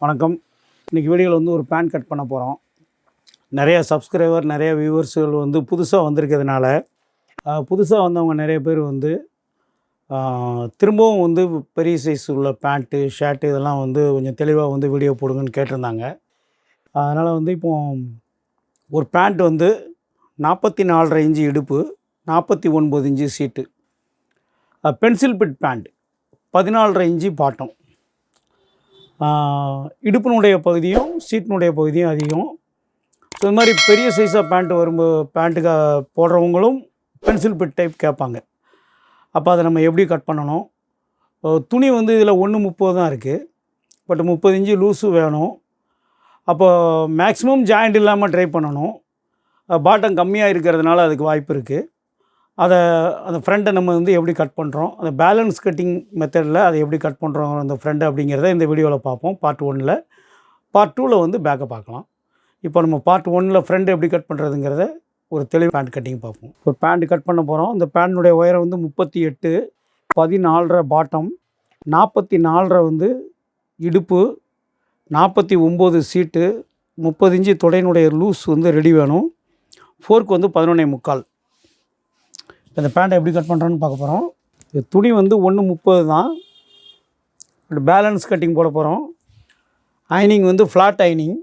வணக்கம். இன்றைக்கி வீடியோவில் வந்து ஒரு பேண்ட் கட் பண்ண போகிறோம். நிறைய சப்ஸ்கிரைபர், நிறைய வியூவர்ஸுகள் வந்து புதுசாக வந்திருக்கிறதுனால, புதுசாக வந்தவங்க நிறைய பேர் வந்து திரும்பவும் வந்து பெரிய சைஸ் உள்ள பேண்ட்டு, ஷர்ட்டு இதெல்லாம் வந்து கொஞ்சம் தெளிவாக வந்து வீடியோ போடுங்கன்னு கேட்டிருந்தாங்க. அதனால் வந்து இப்போது ஒரு பேண்ட் வந்து 44.5 இன்ச்சு இடுப்பு, 49 inch seat, pencil fit pant, 14.5 inch bottom. இடுப்பினுடைய பகுதியும் சீட்டினுடைய பகுதியும் அதிகம். ஸோ இது மாதிரி பெரிய சைஸாக பேண்ட்டுக்கு போடுறவங்களும் பென்சில் பிட் டைப் கேட்பாங்க. அப்போ அதை நம்ம எப்படி கட் பண்ணணும்? துணி வந்து இதில் 1.30 தான் இருக்குது. பட் 30 இன்ச்சு லூஸு வேணும். அப்போ மேக்ஸிமம் ஜாயிண்ட் இல்லாமல் ட்ரை பண்ணணும். பாட்டம் கம்மியாக இருக்கிறதுனால அதுக்கு வாய்ப்பு இருக்குது. அந்த ஃப்ரண்ட்டை நம்ம வந்து எப்படி கட் பண்ணுறோம், அந்த பேலன்ஸ் கட்டிங் மெத்தடில் அதை எப்படி கட் பண்ணுறோம் அந்த ஃப்ரண்ட்டை அப்படிங்கிறத இந்த வீடியோவில் பார்ப்போம். பார்ட் 1ல். பார்ட் 2ல் வந்து பேக்கை பார்க்கலாம். இப்போ நம்ம பார்ட் 1ல் ஃப்ரண்ட் எப்படி கட் பண்ணுறதுங்கிறத ஒரு தெளிவு பேண்ட் கட்டிங் பார்ப்போம். ஒரு பேண்ட் கட் பண்ண போகிறோம். இந்த பேண்ட்டுடைய உயரம் வந்து 38, 14.5 பாட்டம், 44 வந்து இடுப்பு, 49 சீட்டு, 30 இன்ச்சு தொடையினுடைய லூஸ் வந்து ரெடி வேணும். ஃபோர்க் வந்து 11.75. இந்த பேண்ட்டை எப்படி கட் பண்ணுறோன்னு பார்க்க போகிறோம். துணி வந்து 1.30 தான். பேலன்ஸ் கட்டிங் போட போகிறோம். ஐனிங் வந்து ஃப்ளாட் ஐனிங்.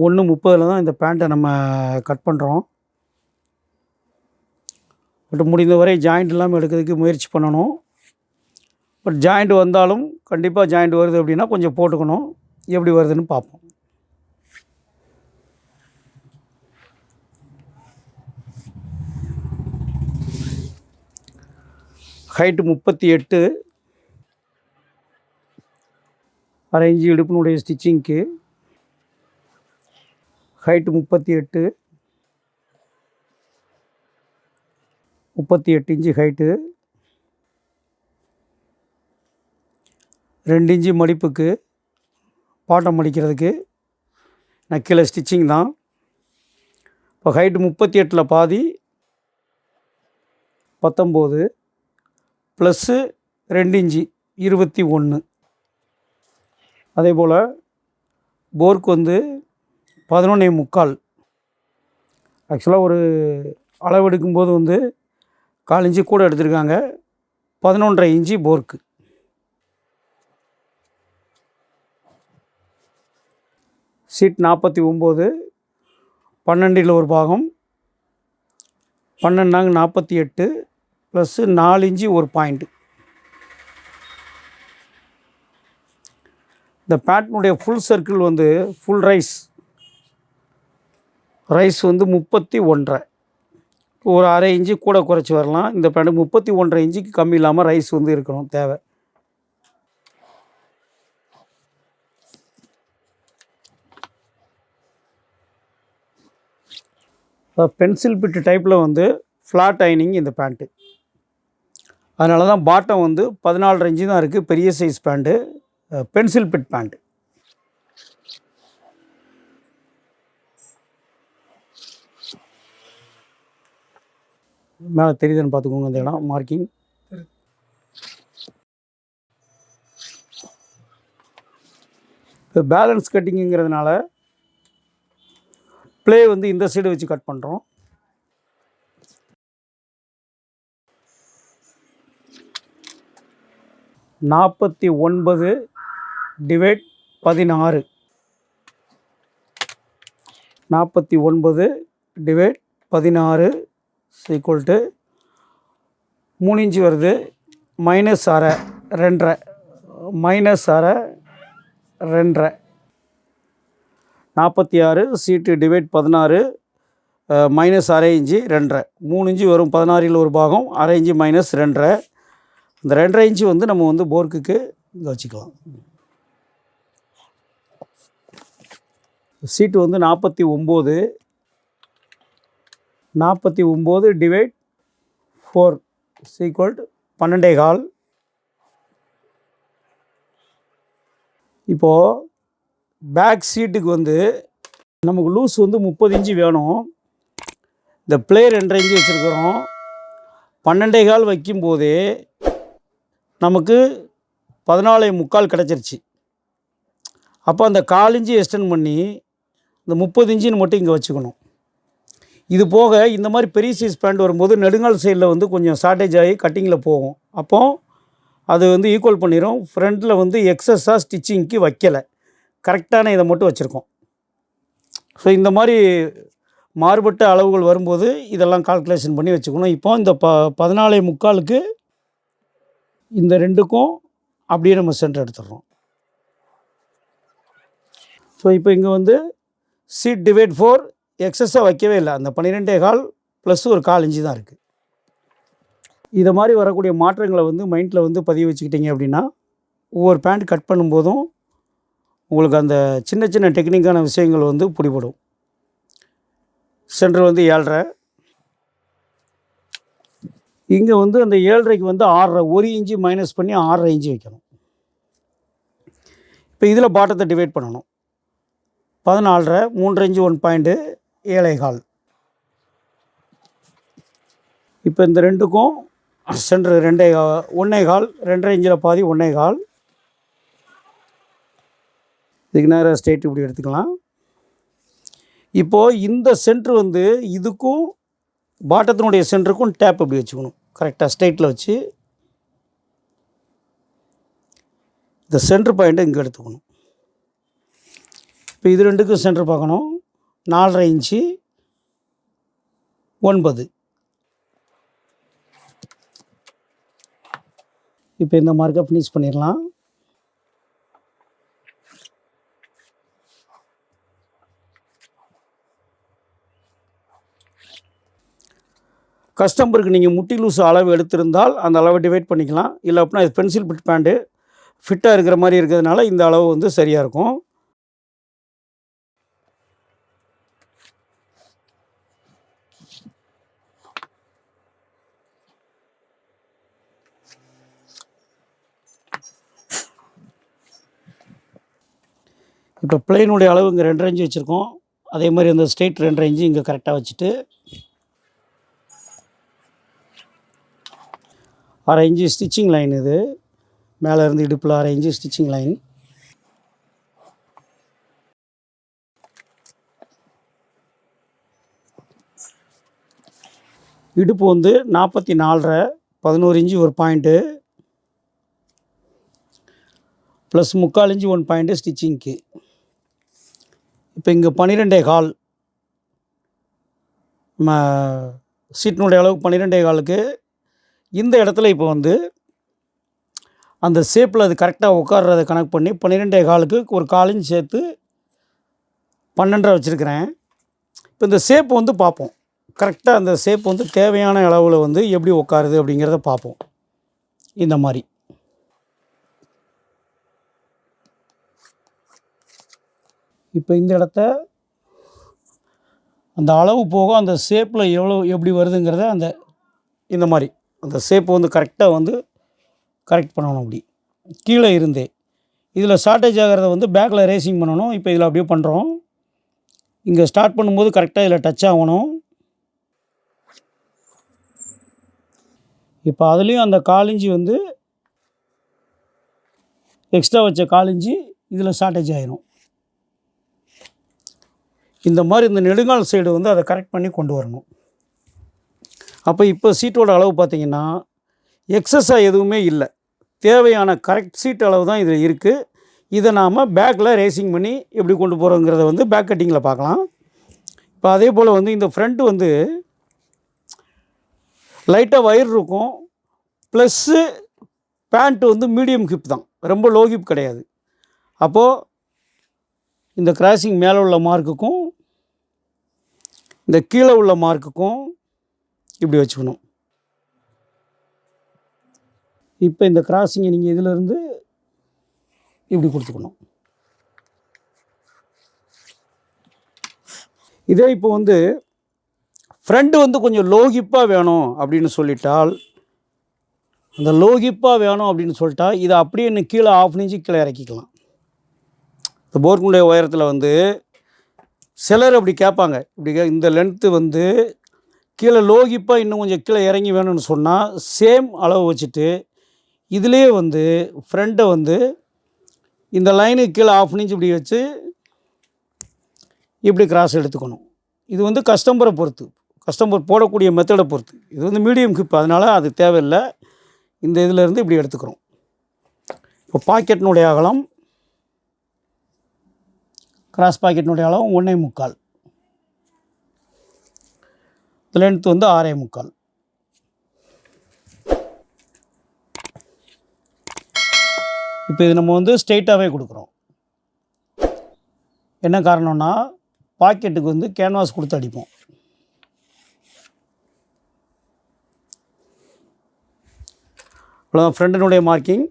ஒன்று 30 தான் இந்த பேண்ட்டை நம்ம கட் பண்ணுறோம். பட் முடிந்தவரை ஜாயிண்ட் இல்லாமல் எடுக்கிறதுக்கு முயற்சி பண்ணணும். பட் ஜாயிண்ட் வந்தாலும் கண்டிப்பாக ஜாயிண்ட் வருது அப்படின்னா கொஞ்சம் போட்டுக்கணும். எப்படி வருதுன்னு பார்ப்போம். ஹைட்டு 38, அரை இன்ச்சு இடுப்பினுடைய ஸ்டிச்சிங்க்கு. ஹைட்டு 38, 38 இன்ச்சு ஹைட்டு, 2 இன்ச்சு மடிப்புக்கு, பாட்டம் மடிக்கிறதுக்கு. கீழே ஸ்டிச்சிங் தான். இப்போ ஹைட்டு 38ல் பாதி 19 ப்ளஸ்ஸு 2 இன்ச்சு 21. அதே போல் போர்க் வந்து 11.75. ஆக்சுவலாக ஒரு அளவு எடுக்கும்போது வந்து 4 இன்ச்சு கூட எடுத்திருக்காங்க. 11.5 இன்ச்சு போர்க்கு. சீட் 49, 12 ஒரு பாகம், 12 48 ப்ளஸ்ஸு 4 இன்ச்சு ஒரு பாயிண்ட்டு. இந்த பேண்ட்னுடைய ஃபுல் சர்க்கிள் வந்து ஃபுல் ரைஸ் வந்து 31.5. ஒரு அரை இன்ச்சு கூட குறைச்சி வரலாம். இந்த பேண்ட் 31.5 இன்ச்சுக்கு கம்மி இல்லாமல் ரைஸ் வந்து இருக்கணும் தேவை. பென்சில் பிட்டு டைப்பில் வந்து ஃப்ளாட் ஐனிங் இந்த பேண்ட்டு. அதனால தான் பாட்டம் வந்து 14.5 இன்ச்சு தான் இருக்குது. பெரிய size pant, pencil bit pant. மேலே தெரியுதுன்னு பார்த்துக்கோங்க. இந்த இடம் மார்க்கிங். இப்போ பேலன்ஸ் கட்டிங்கிறதுனால ப்ளே வந்து இந்த சைடு வச்சு கட் பண்ணுறோம். (49 / 16) 49 / 16 ஈக்குவல் டு 3 இன்ச்சு வருது. -1/2 2.5 -1/2 2.5. 46 சீட்டு டிவைட் 16 -1/2 இன்ச்சு 2.5. 3 இன்ச்சு வரும். 16 ஒரு பாகம், அரை இன்ச்சு -2.5. இந்த 2.5 இன்ச்சு வந்து நம்ம வந்து போர்க்குக்கு இங்கே வச்சுக்கலாம். சீட்டு வந்து 49 / 4 ஈக்குவல் டு 12.25. இப்போது பேக் சீட்டுக்கு வந்து நமக்கு லூஸ் வந்து 30 இன்ச்சு வேணும். இந்த ப்ளே 2 இன்ச்சு வச்சுருக்கிறோம். 12.25 வைக்கும்போதே நமக்கு 14.25 கிடச்சிருச்சு. அப்போ அந்த 1/4 இன்ச்சு எக்ஸ்டெண்ட் பண்ணி இந்த 30 இன்ச்சுன்னு மட்டும் இங்கே வச்சுக்கணும். இது போக இந்த மாதிரி பெரிய சைஸ் பேண்ட் வரும்போது நெடுங்கால் சைடில் வந்து கொஞ்சம் ஷார்ட்டேஜ் ஆகி கட்டிங்கில் போகும். அப்போது அது வந்து ஈக்குவல் பண்ணிடும். ஃப்ரண்ட்டில் வந்து எக்ஸஸாக ஸ்டிச்சிங்க்கு வைக்கலை, கரெக்டான இதை மட்டும் வச்சுருக்கோம். ஸோ இந்த மாதிரி மாறுபட்ட அளவுகள் வரும்போது இதெல்லாம் கால்குலேஷன் பண்ணி வச்சுக்கணும். இப்போ இந்த 14.25க்கு இந்த 2க்கும் அப்படியே நம்ம சென்டர் எடுத்துடுறோம். ஸோ இப்போ இங்கே வந்து சீட் டிவைட் 4 எக்ஸஸாக வைக்கவே இல்லை. அந்த 12.25 ப்ளஸ் ஒரு 1/4 இன்ச்சு தான் இருக்குது. இதை மாதிரி வரக்கூடிய மாற்றங்களை வந்து மைண்டில் வந்து பதிவு வச்சுக்கிட்டிங்க அப்படின்னா ஒவ்வொரு பேண்ட் கட் பண்ணும்போதும் உங்களுக்கு அந்த சின்ன சின்ன டெக்னிக்கான விஷயங்கள் வந்து பிடிபடும். சென்டர் வந்து 7.5, இங்கே வந்து அந்த 7.5க்கு வந்து 6.5, 1 இன்ச்சு மைனஸ் பண்ணி 6.5 இன்ச்சு வைக்கணும். இப்போ இதில் பாட்டத்தை டிவைட் பண்ணணும். 14.5, 3 இன்ச்சு 1 பாயிண்ட்டு 7.25. இப்போ இந்த 2க்கும் சென்டர் 1.25, 2.5 இன்ச்சில் பாதி 1.25. இதுக்கு நேரம் ஸ்ட்ரெயிட் இப்படி எடுத்துக்கலாம். இப்போது இந்த சென்ட்ரு வந்து இதுக்கும் பாட்டத்தினுடைய சென்டருக்கும் டேப் இப்படி வச்சுக்கணும். கரெக்டாக ஸ்ட்ரெயிட்டில் வச்சு இந்த சென்ட்ரு பாயிண்ட்டை இங்கே எடுத்துக்கணும். இப்போ இது 2க்கும் சென்டர் பார்க்கணும். 4.5 இன்ச்சு 9. இப்போ இந்த மார்க்கை ஃபினிஷ் பண்ணிடலாம். கஸ்டமருக்கு நீங்கள் முட்டி லூஸ் அளவு எடுத்திருந்தால் அந்த அளவை டிவைட் பண்ணிக்கலாம். இல்லை அப்படின்னா இது பென்சில் ஃபிட் பேண்ட்டு ஃபிட்டாக இருக்கிற மாதிரி இருக்கிறதுனால இந்த அளவு வந்து சரியாக இருக்கும். இப்போ பிளெயினுடைய அளவு இங்கே 2.5 இன்ச்சு வச்சுருக்கோம். அதே மாதிரி அந்த ஸ்ட்ரெயிட் 2.5 இன்ச்சு இங்கே கரெக்டாக வச்சுட்டு 1/2 இன்ச்சு ஸ்டிச்சிங் லைன், இது மேலே இருந்து இடுப்பில் 1/2 இன்ச்சு ஸ்டிச்சிங் லைன். இடுப்பு வந்து 44.5, 11 இன்ச்சு ஒரு பாயிண்ட்டு ப்ளஸ் 3/4 இன்ச்சு 1 பாயிண்ட்டு ஸ்டிச்சிங்க்கு. இப்போ இங்கே 12.25 நம்ம சீட்டினுடைய அளவு 12.25க்கு இந்த இடத்துல இப்போ வந்து அந்த ஷேப்பில் அது கரெக்டாக உட்கார்றதை கணக்கு பண்ணி 12.25க்கு ஒரு 1/4 இன்ச் சேர்த்து 12.5 வச்சுருக்கிறேன். இப்போ இந்த ஷேப் வந்து பார்ப்போம். கரெக்டாக அந்த ஷேப் வந்து தேவையான அளவில் வந்து எப்படி உட்காருது அப்படிங்கிறத பார்ப்போம். இந்த மாதிரி இப்போ இந்த இடத்த அந்த அளவு போக அந்த ஷேப்பில் எப்படி வருதுங்கிறத இந்த மாதிரி அந்த ஷேப்பை வந்து கரெக்டாக வந்து கரெக்ட் பண்ணணும். அப்படி கீழே இருந்தே இதில் ஷார்ட்டேஜ் ஆகிறத வந்து பேக்கில் ரேசிங் பண்ணணும். இப்போ இதில் அப்படியே பண்ணுறோம். இங்கே ஸ்டார்ட் பண்ணும்போது கரெக்டாக இதில் டச் ஆகணும். இப்போ அதுலேயும் அந்த 1/4 இன்ச்சு வந்து எக்ஸ்ட்ரா வச்ச 1/4 இன்ச்சு இதில் ஷார்ட்டேஜ் ஆகிடும். இந்த மாதிரி இந்த நெடுங்கால் சைடு வந்து அதை கரெக்ட் பண்ணி கொண்டு வரணும். அப்போ இப்போ சீட்டோட அளவு பார்த்திங்கன்னா எக்ஸஸாக எதுவுமே இல்லை, தேவையான கரெக்ட் சீட் அளவு தான் இதில் இருக்குது. இதை நாம் பேக்கில் ரேசிங் பண்ணி எப்படி கொண்டு போகிறோங்கிறத வந்து பேக் கட்டிங்கில் பார்க்கலாம். இப்போ அதே போல் வந்து இந்த ஃப்ரண்ட்டு வந்து லைட்டாக வயர் இருக்கும், ப்ளஸ்ஸு பேண்ட்டு வந்து மீடியம் ஹிப் தான், ரொம்ப லோ ஹிப் கிடையாது. அப்போது இந்த கிராசிங் மேலே உள்ள மார்க்குக்கும் இந்த கீழே உள்ள மார்க்குக்கும் இப்படி வச்சுக்கணும். இப்போ இந்த கிராசிங்கை நீங்கள் இதிலேருந்து இப்படி கொடுத்துக்கணும். இதே இப்போ வந்து ஃப்ரண்ட்டு வந்து கொஞ்சம் லோ ஹிப்பாக வேணும் அப்படின்னு சொல்லிட்டால், அந்த லோ ஹிப்பாக வேணும் அப்படின்னு சொல்லிட்டா இதை அப்படியே இன்னும் கீழே 1/2 இன்ச்சு கீழே இறக்கிக்கலாம். இந்த போர்க்குடைய உயரத்தில் வந்து சிலர் அப்படி கேட்பாங்க, இப்படி இந்த லென்த்து வந்து கீழே லோகிப்பாக இன்னும் கொஞ்சம் கீழே இறங்கி வேணும்னு சொன்னால் சேம் அளவு வச்சுட்டு இதிலே வந்து ஃப்ரண்ட்டை வந்து இந்த லைனுக்கு கீழே 1/2 இன்ச் இப்படி வச்சு இப்படி கிராஸ் எடுத்துக்கணும். இது வந்து கஸ்டமரை பொறுத்து, கஸ்டமர் போடக்கூடிய மெத்தடை பொறுத்து. இது வந்து மீடியம் ஹிப், அதனால் அது தேவையில்லை. இந்த இதிலேருந்து இப்படி எடுத்துக்கிறோம். இப்போ பாக்கெட்டினுடைய அகலம், கிராஸ் பாக்கெட்டினுடைய அகலம் 1.25, லென்த் வந்து 6.25. இப்போ இது நம்ம வந்து ஸ்ட்ரெயிட்டாகவே கொடுக்குறோம். என்ன காரணம்னா பாக்கெட்டுக்கு வந்து கேன்வாஸ் கொடுத்து அடிப்போம். அவ்வளோதான் ஃப்ரண்டினுடைய மார்க்கிங்.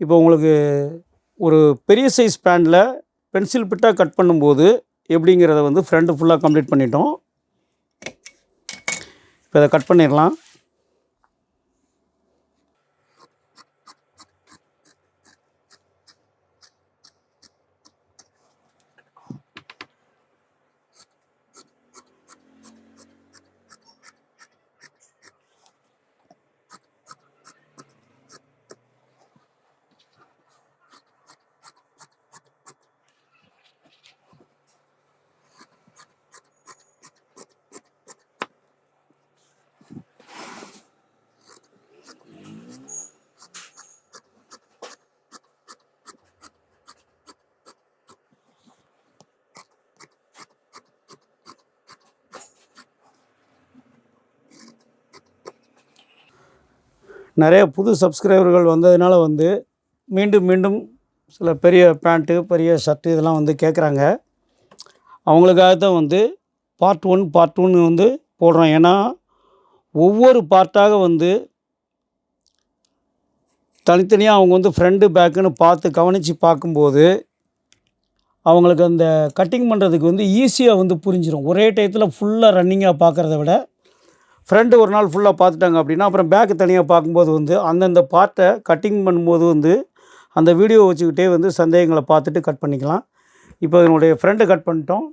இப்போ உங்களுக்கு ஒரு பெரிய சைஸ் பேண்டில் பென்சில் பிட்டாக கட் பண்ணும்போது எப்படிங்கிறத வந்து ஃப்ரண்ட் ஃபுல்லாக கம்ப்ளீட் பண்ணிட்டோம். இப்போ இதை கட் பண்ணிடலாம். நிறைய புது சப்ஸ்கிரைபர்கள் வந்ததுனால வந்து மீண்டும் மீண்டும் சில பெரிய பேண்ட்டு, பெரிய ஷர்ட்டு இதெல்லாம் வந்து கேட்குறாங்க. அவங்களுக்காக தான் வந்து பார்ட் 1 பார்ட் 2ன்னு வந்து போடுறோம். ஏன்னா ஒவ்வொரு பார்ட்டாக வந்து தனித்தனியாக அவங்க வந்து ஃப்ரண்ட்டு பேக்குன்னு பார்த்து கவனித்து பார்க்கும்போது அவங்களுக்கு அந்த கட்டிங் பண்ணுறதுக்கு வந்து ஈஸியாக வந்து புரிஞ்சிடும். ஒரே டயத்தில் ஃபுல்லாக ரன்னிங்காக பார்க்குறத விட ஃப்ரண்ட்டு ஒரு நாள் ஃபுல்லாக பார்த்துட்டாங்க அப்படின்னா அப்புறம் பேக்கு தனியாக பார்க்கும்போது வந்து அந்தந்த பார்ட்டை கட்டிங் பண்ணும்போது வந்து அந்த வீடியோ வச்சுக்கிட்டே வந்து சந்தேகங்களை பார்த்துட்டு கட் பண்ணிக்கலாம். இப்போ இதனுடைய ஃப்ரண்ட்டை கட் பண்ணிட்டோம்.